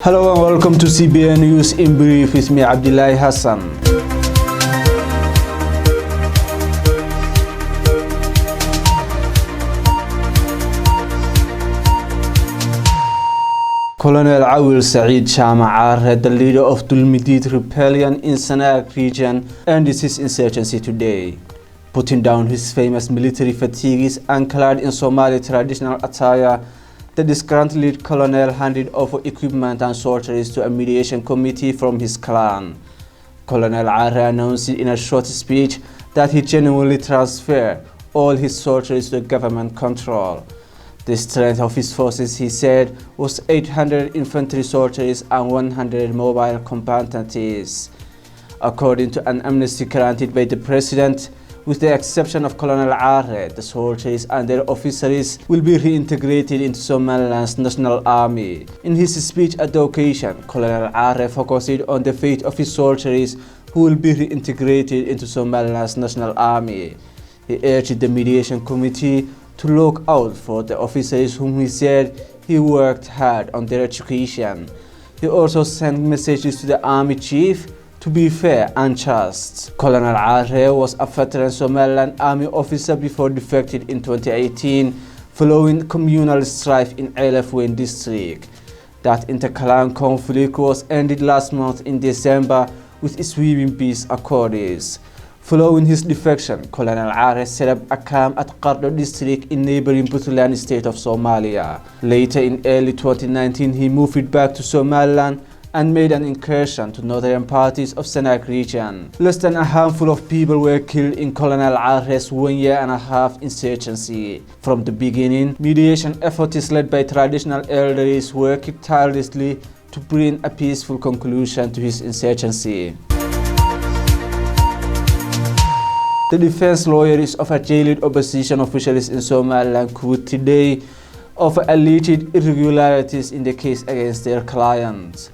Hello and welcome to CBN News in Brief with me, Abdillahi Hassan. Colonel Awil Saeed Shama'ar, the leader of Dulmidid rebellion in Sanaag region, ended his insurgency today, putting down his famous military fatigues and clad in Somali traditional attire. The disgruntled colonel handed over equipment and sorceries to a mediation committee from his clan. Colonel Arre announced in a short speech that he genuinely transferred all his sorceries to government control. The strength of his forces, he said, was 800 infantry sorceries and 100 mobile combatants. According to an amnesty granted by the president, with the exception of Colonel Arre, the soldiers and their officers will be reintegrated into Somaliland's national army. In his speech at the occasion, Colonel Arre focused on the fate of his soldiers who will be reintegrated into Somaliland's national army. He urged the mediation committee to look out for the officers whom he said he worked hard on their education. He also sent messages to the army chief to be fair and just. Colonel Arre was a veteran Somaliland army officer before defected in 2018 following communal strife in Beledweyn district. That inter-clan conflict was ended last month in December with sweeping peace accords. Following his defection, Colonel Arre set up a camp at Gaalkacayo district in neighboring Puntland state of Somalia. Later in early 2019, he moved back to Somaliland and made an incursion to northern parts of Sanaag region. Less than a handful of people were killed in Colonel Arre's 1.5-year insurgency. From the beginning, mediation efforts led by traditional elders worked tirelessly to bring a peaceful conclusion to his insurgency. The defense lawyers of a jailed opposition officials in Somaliland could today offer alleged irregularities in the case against their clients.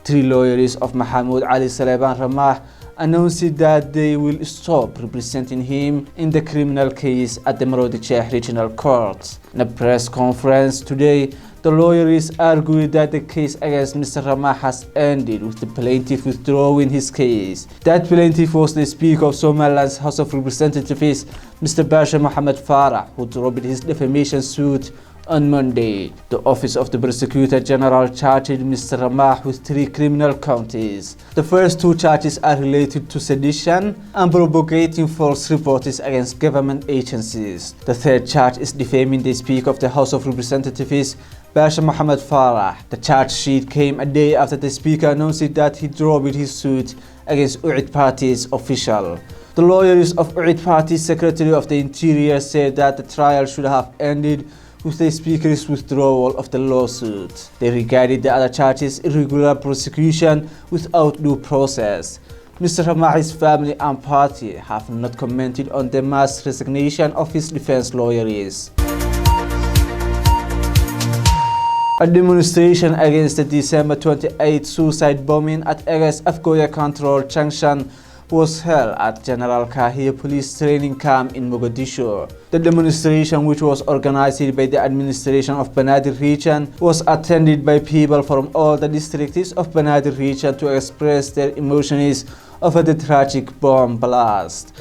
Three lawyers of Mahmoud Ali Saleban Ramah announced that they will stop representing him in the criminal case at the Maroodijeex Regional Court. In a press conference today, the lawyers argued that the case against Mr. Ramah has ended with the plaintiff withdrawing his case. That plaintiff was the Speaker of Somaliland's House of Representatives, Mr. Basha Mohammed Farah, who dropped his defamation suit on Monday. The Office of the Prosecutor General charged Mr. Ramah with 3 criminal counts. The first 2 charges are related to sedition and propagating false reports against government agencies. The third charge is defaming the Speaker of the House of Representatives, Basha Mohammed Farah. The charge sheet came a day after the Speaker announced that he dropped his suit against UID Party's official. The lawyers of UID Party's Secretary of the Interior said that the trial should have ended with the Speaker's withdrawal of the lawsuit. They regarded the other charges irregular prosecution without due process. Mr. Ramah's family and party have not commented on the mass resignation of his defense lawyers. A demonstration against the December 28 suicide bombing at Eges Afgoya Control Junction was held at General Kahir Police Training Camp in Mogadishu. The demonstration, which was organized by the administration of Banaadir region, was attended by people from all the districts of Banaadir region to express their emotions over the tragic bomb blast.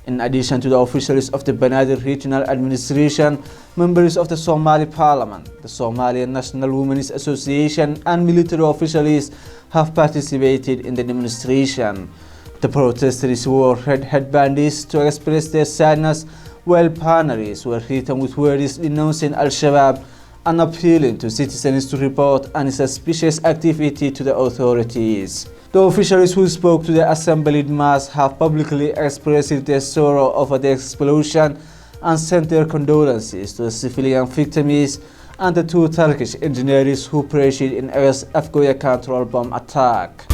In addition to the officials of the Banaadir Regional Administration, members of the Somali Parliament, the Somalian National Women's Association, and military officials have participated in the demonstration. The protesters wore red headbands to express their sadness, while banners were written with words denouncing Al-Shabaab and appealing to citizens to report any suspicious activity to the authorities. The officials who spoke to the assembled mass have publicly expressed their sorrow over the explosion and sent their condolences to the civilian victims and the 2 Turkish engineers who perished in Eges Afgoya Control bomb attack.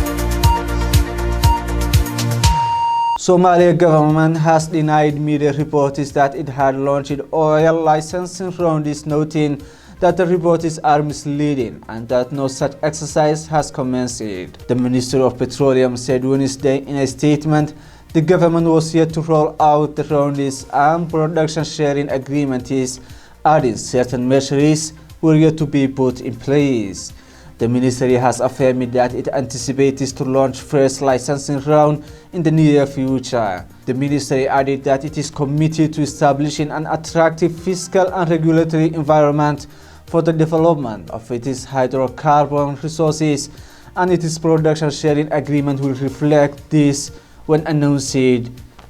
Somalia government has denied media reports that it had launched oil licensing rounds, noting that the reports are misleading and that no such exercise has commenced. The Minister of Petroleum said Wednesday in a statement the government was yet to roll out the rounds and production sharing agreements, adding certain measures were yet to be put in place. The ministry has affirmed that it anticipates to launch first licensing round in the near future. The ministry added that it is committed to establishing an attractive fiscal and regulatory environment for the development of its hydrocarbon resources, and its production sharing agreement will reflect this when announced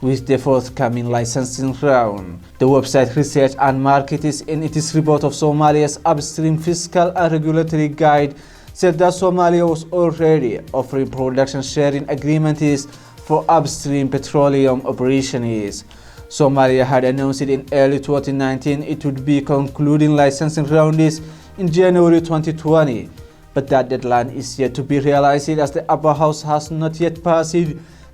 with the forthcoming licensing round. The website Research and Markets in its report of Somalia's upstream fiscal and regulatory guide said that Somalia was already offering production sharing agreements for upstream petroleum operations. Somalia had announced in early 2019 it would be concluding licensing rounds in January 2020, but that deadline is yet to be realized as the upper house has not yet passed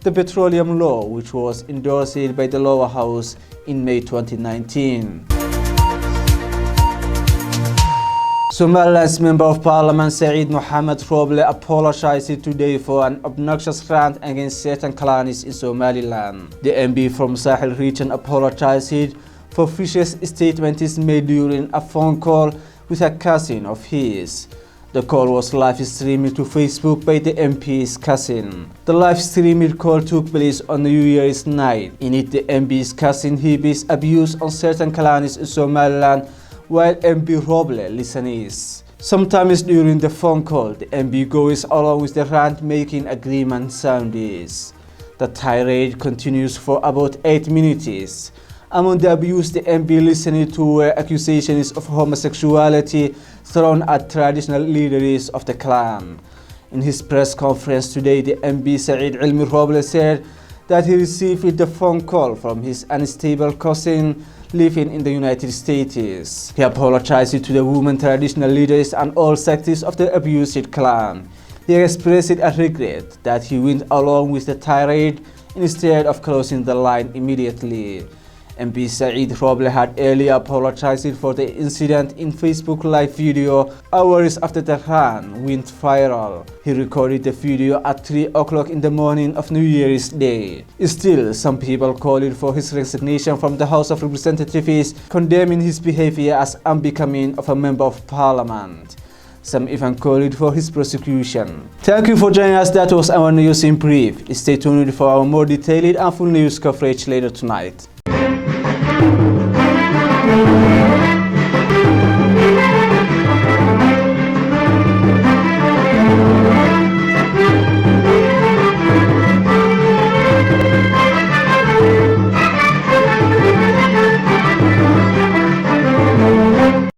the petroleum law, which was endorsed by the lower house in May 2019. Somaliland's Member of Parliament Saeed Mohamed Roble apologized today for an obnoxious rant against certain clans in Somaliland. The MP from Sahel region apologized for vicious statements made during a phone call with a cousin of his. The call was live streamed to Facebook by the MP's cousin. The live streamed call took place on New Year's night. In it, the MP's cousin heaps abuse on certain clans in Somaliland while MP Roble listens. Sometimes during the phone call, the MP goes along with the rant, making agreement sounds. The tirade continues for about 8 minutes. Among the abuse the MP listened to were accusations of homosexuality thrown at traditional leaders of the clan. In his press conference today, the MP Saeed Ilmi Roble said that he received the phone call from his unstable cousin living in the United States. He apologized to the women traditional leaders and all sects of the abused clan. He expressed a regret that he went along with the tirade instead of closing the line immediately. MP Saeed Roble had earlier apologized for the incident in Facebook live video hours after the rant went viral. He recorded the video at 3 o'clock in the morning of New Year's Day. Still, some people called for his resignation from the House of Representatives, condemning his behavior as unbecoming of a member of parliament. Some even called for his prosecution. Thank you for joining us. That was our news in brief. Stay tuned for our more detailed and full news coverage later tonight.